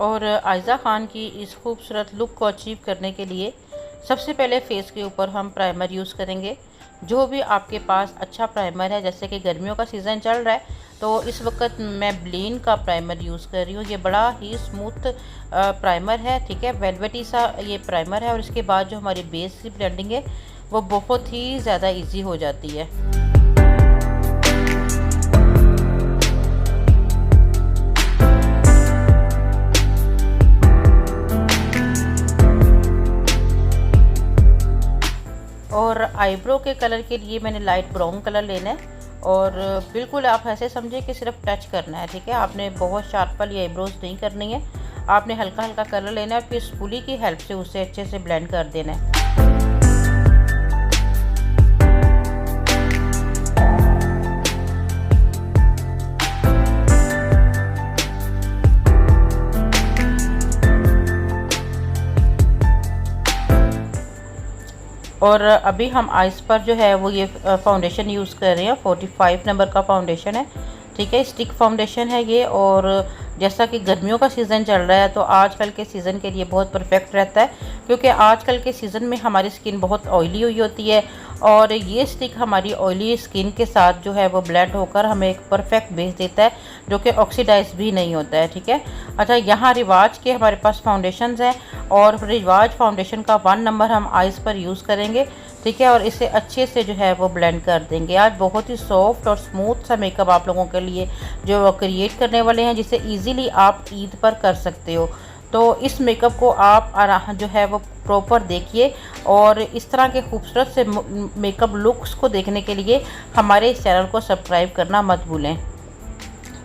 और आयज़ा ख़ान की इस खूबसूरत लुक को अचीव करने के लिए सबसे पहले फ़ेस के ऊपर हम प्राइमर यूज़ करेंगे। जो भी आपके पास अच्छा प्राइमर है, जैसे कि गर्मियों का सीज़न चल रहा है तो इस वक्त मैं ब्लेन का प्राइमर यूज़ कर रही हूँ। ये बड़ा ही स्मूथ प्राइमर है, ठीक है, वेलवेटी सा ये प्राइमर है। और इसके बाद जो हमारी बेस की ब्लेंडिंग है वो बहुत ही ज़्यादा ईजी हो जाती है। और आईब्रो के कलर के लिए मैंने लाइट ब्राउन कलर लेना है और बिल्कुल आप ऐसे समझे कि सिर्फ टच करना है, ठीक है। आपने बहुत शार्प वाली आईब्रोज नहीं करनी है, आपने हल्का हल्का कलर लेना है, फिर स्पूली की हेल्प से उसे अच्छे से ब्लेंड कर देना है। और अभी हम आइज़ पर जो है वो ये फाउंडेशन यूज़ कर रहे हैं। 45 नंबर का फाउंडेशन है, ठीक है, स्टिक फाउंडेशन है ये। और जैसा कि गर्मियों का सीज़न चल रहा है तो आजकल के सीज़न के लिए बहुत परफेक्ट रहता है, क्योंकि आजकल के सीज़न में हमारी स्किन बहुत ऑयली हुई होती है और ये स्टिक हमारी ऑयली स्किन के साथ जो है वो ब्लेंड होकर हमें एक परफेक्ट बेस देता है, जो कि ऑक्सीडाइज भी नहीं होता है, ठीक है। अच्छा, यहाँ रिवाज के हमारे पास फाउंडेशंस हैं और रिवाज फाउंडेशन का 1 नंबर हम आइज़ पर यूज़ करेंगे, ठीक है। और इसे अच्छे से जो है वो ब्लेंड कर देंगे। आज बहुत ही सॉफ्ट और स्मूथ सा मेकअप आप लोगों के लिए जो क्रिएट करने वाले हैं, जिसे इजीली आप ईद पर कर सकते हो। तो इस मेकअप को आप जो है वो प्रॉपर देखिए और इस तरह के खूबसूरत से मेकअप लुक्स को देखने के लिए हमारे इस चैनल को सब्सक्राइब करना मत भूलें।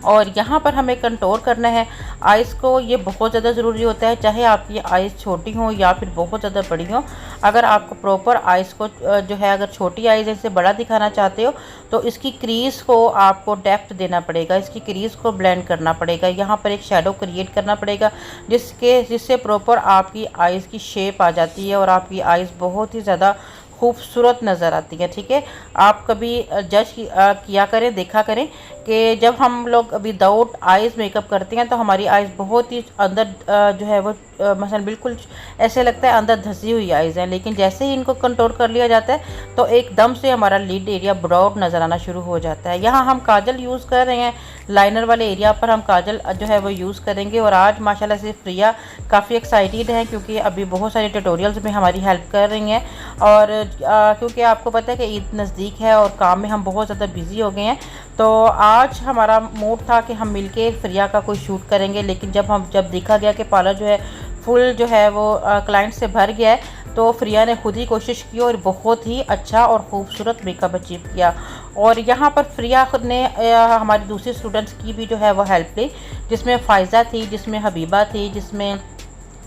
और यहाँ पर हमें कंटूर करना है आइज़ को। ये बहुत ज़्यादा ज़रूरी होता है, चाहे आपकी आइज़ छोटी हो या फिर बहुत ज़्यादा बड़ी हो। अगर आपको प्रॉपर आइज़ को जो है, अगर छोटी आइज़ से बड़ा दिखाना चाहते हो तो इसकी क्रीज़ को आपको डेप्थ देना पड़ेगा, इसकी क्रीज़ को ब्लेंड करना पड़ेगा। यहाँ पर एक शेडो क्रिएट करना पड़ेगा जिससे प्रॉपर आपकी आइज़ की शेप आ जाती है और आपकी आइज़ बहुत ही ज़्यादा खूबसूरत नज़र आती है, ठीक है। आप कभी जज किया करें, देखा करें कि जब हम लोग विदाउट आइज़ मेकअप करते हैं तो हमारी आइज़ बहुत ही अंदर जो है वो मसलन बिल्कुल ऐसे लगता है अंदर धंसी हुई आइज़ हैं, लेकिन जैसे ही इनको कंट्रोल कर लिया जाता है तो एकदम से हमारा लिड एरिया ब्रॉड नज़र आना शुरू हो जाता है। यहाँ हम काजल यूज़ कर रहे हैं, लाइनर वाले एरिया पर हम काजल जो है वो यूज़ करेंगे। और आज माशाल्लाह से प्रिया काफ़ी एक्साइटेड है क्योंकि अभी बहुत सारे ट्यूटोरियल्स में हमारी हेल्प कर रही हैं। और क्योंकि आपको पता है कि ईद नज़दीक है और काम में हम बहुत ज़्यादा बिज़ी हो गए हैं, तो आज हमारा मूड था कि हम मिलके प्रिया का कोई शूट करेंगे। लेकिन जब देखा गया कि पार्लर जो है फुल जो है वो क्लाइंट से भर गया है, तो प्रिया ने खुद ही कोशिश की और बहुत ही अच्छा और ख़ूबसूरत मेकअप अचीव किया। और यहाँ पर प्रिया खुद ने हमारी दूसरी स्टूडेंट्स की भी जो है वो हेल्प ली, जिसमें फ़ाइज़ा थी, जिसमें हबीबा थी, जिसमें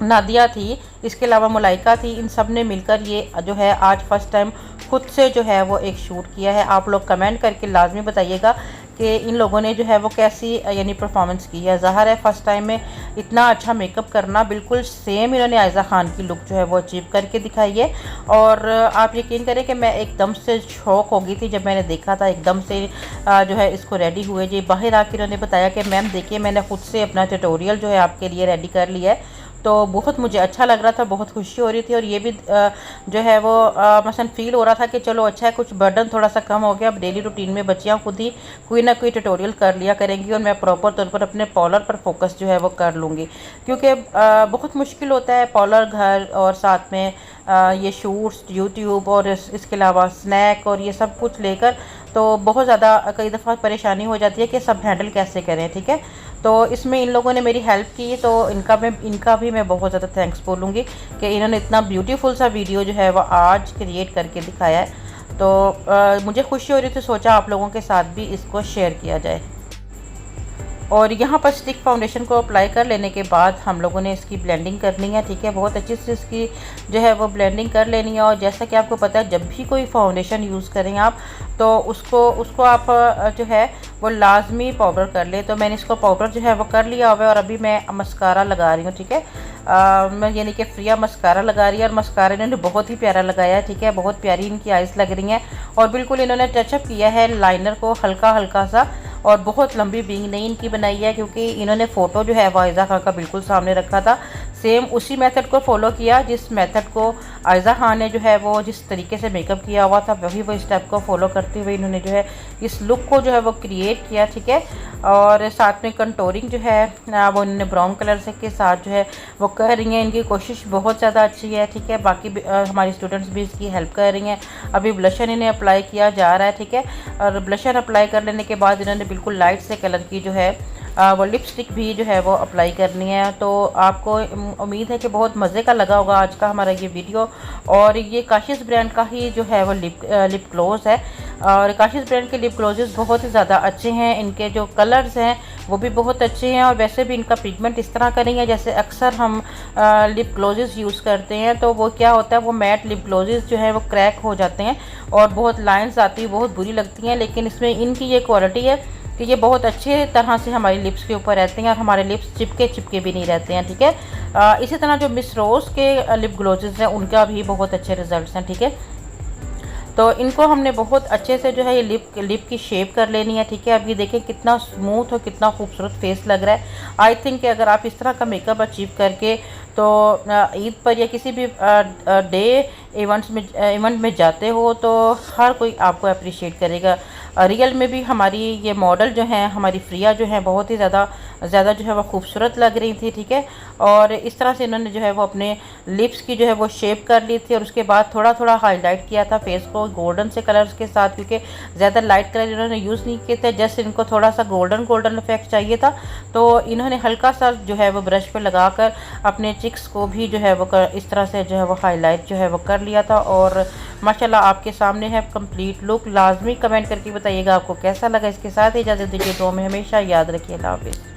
नादिया थी, इसके अलावा मुलाइका थी। इन सब ने मिलकर ये जो है आज फर्स्ट टाइम खुद से जो है वो एक शूट किया है। आप लोग कमेंट करके लाजमी बताइएगा कि इन लोगों ने जो है वो कैसी यानी परफॉर्मेंस की है। ज़ाहिर है फर्स्ट टाइम में इतना अच्छा मेकअप करना, बिल्कुल सेम इन्होंने आयज़ा ख़ान की लुक जो है वो अचीव करके दिखाई है। और आप यकीन करें कि मैं एकदम से शॉक हो गई थी जब मैंने देखा था। एकदम से जो है इसको रेडी हुए जी बाहर आकर इन्होंने बताया कि मैम देखिए मैंने खुद से अपना ट्यूटोरियल जो है आपके लिए रेडी कर लिया है। तो बहुत मुझे अच्छा लग रहा था, बहुत खुशी हो रही थी। और ये भी जो है वो मसलन फ़ील हो रहा था कि चलो अच्छा है, कुछ बर्डन थोड़ा सा कम हो गया। अब डेली रूटीन में बच्चियाँ खुद ही कोई ना कोई ट्यूटोरियल कर लिया करेंगी और मैं प्रॉपर तौर पर अपने पार्लर पर फोकस जो है वो कर लूँगी, क्योंकि बहुत मुश्किल होता है पार्लर, घर और साथ में ये शूट्स, यूट्यूब और इसके अलावा स्नैक और ये सब कुछ लेकर तो बहुत ज़्यादा कई दफ़ा परेशानी हो जाती है कि सब हैंडल कैसे करें, ठीक है। तो इसमें इन लोगों ने मेरी हेल्प की, तो इनका भी मैं बहुत ज़्यादा थैंक्स बोलूँगी कि इन्होंने इतना ब्यूटीफुल सा वीडियो जो है वो आज क्रिएट करके दिखाया है। तो मुझे खुशी हो रही थी, सोचा आप लोगों के साथ भी इसको शेयर किया जाए। और यहाँ पर स्टिक फाउंडेशन को अप्लाई कर लेने के बाद हम लोगों ने इसकी ब्लेंडिंग करनी है, ठीक है। बहुत अच्छे से इसकी जो है वो ब्लेंडिंग कर लेनी है। और जैसा कि आपको पता है जब भी कोई फाउंडेशन यूज़ करें आप तो उसको आप जो है वो लाजमी पाउडर कर ले। तो मैंने इसको पाउडर जो है वो कर लिया हुआ है और अभी मैं मस्कारा लगा रही हूँ, ठीक है। मैं यानी कि प्रिया मस्कारा लगा रही है और मस्कारा इन्होंने बहुत ही प्यारा लगाया है, ठीक है। बहुत प्यारी इनकी आइज़ लग रही हैं और बिल्कुल इन्होंने टचअप किया है लाइनर को हल्का हल्का सा। और बहुत लंबी विंग नहीं इनकी बनाई है, क्योंकि इन्होंने फ़ोटो जो है वो आयज़ा खान का बिल्कुल सामने रखा था। सेम उसी मेथड को फॉलो किया जिस मेथड को आयज़ा खान ने जो है वो जिस तरीके से मेकअप किया हुआ था, वही वो स्टेप को फॉलो करते हुए इन्होंने जो है इस लुक को जो है वो क्रिएट किया। ठीक है, और साथ में कंटोरिंग जो है वो इन्होंने ब्राउन कलर से के साथ जो है वो कर रही हैं। इनकी कोशिश बहुत ज़्यादा अच्छी है। ठीक है, बाकी हमारी स्टूडेंट्स भी इसकी हेल्प कर रही हैं। अभी ब्लशर इन्हें अप्लाई किया जा रहा है। ठीक है, और ब्लशर अप्लाई कर लेने के बाद इन्होंने बिल्कुल लाइट से कलर की जो है वो लिपस्टिक भी जो है वो अप्लाई करनी है। तो आपको उम्मीद है कि बहुत मज़े का लगा होगा आज का हमारा ये वीडियो। और ये काशिश ब्रांड का ही जो है वो लिप ग्लोज है, और काशिश ब्रांड के लिप ग्लोजेस बहुत ही ज़्यादा अच्छे हैं। इनके जो कलर्स हैं वो भी बहुत अच्छे हैं, और वैसे भी इनका पिगमेंट इस तरह का नहीं है जैसे अक्सर हम लिप ग्लोजेस यूज़ करते हैं, तो वो क्या होता है, वो मैट लिप ग्लोजेस जो है वो क्रैक हो जाते हैं और बहुत लाइंस आती है, बहुत बुरी लगती हैं। लेकिन इसमें इनकी ये क्वालिटी है कि ये बहुत अच्छे तरह से हमारी लिप्स के ऊपर रहते हैं और हमारे लिप्स चिपके भी नहीं रहते हैं। ठीक है, इसी तरह जो मिस रोज़ के लिप ग्लोजेस हैं उनका भी बहुत अच्छे रिजल्ट्स हैं। ठीक है, तो इनको हमने बहुत अच्छे से जो है ये लिप की शेप कर लेनी है। ठीक है, अब ये देखें कितना स्मूथ और कितना खूबसूरत फेस लग रहा है। आई थिंक कि अगर आप इस तरह का मेकअप अचीव करके तो ईद पर या किसी भी डे इवेंट में जाते हो तो हर कोई आपको अप्रिशिएट करेगा। रियल में भी हमारी ये मॉडल जो हैं, हमारी फ्रिया जो है बहुत ही ज़्यादा जो है वो खूबसूरत लग रही थी। ठीक है, और इस तरह से इन्होंने जो है वो अपने लिप्स की जो है वो शेप कर ली थी, और उसके बाद थोड़ा थोड़ा हाईलाइट किया था फेस को गोल्डन से कलर्स के साथ, क्योंकि ज़्यादा लाइट कलर इन्होंने यूज़ नहीं किए थे, जस्ट इनको थोड़ा सा गोल्डन इफेक्ट चाहिए था। तो इन्होंने हल्का सा जो है वो ब्रश पे लगाकर अपने चिक्स को भी जो है वो इस तरह से जो है वो हाईलाइट जो है वो कर लिया था। और माशाल्लाह आपके सामने है कंप्लीट लुक। लाजमी कमेंट करके बताइएगा आपको कैसा लगा। इसके साथ ही इजाज़त दीजिए, दुआ में हमेशा याद रखिए। अल्लाह हाफ़िज़।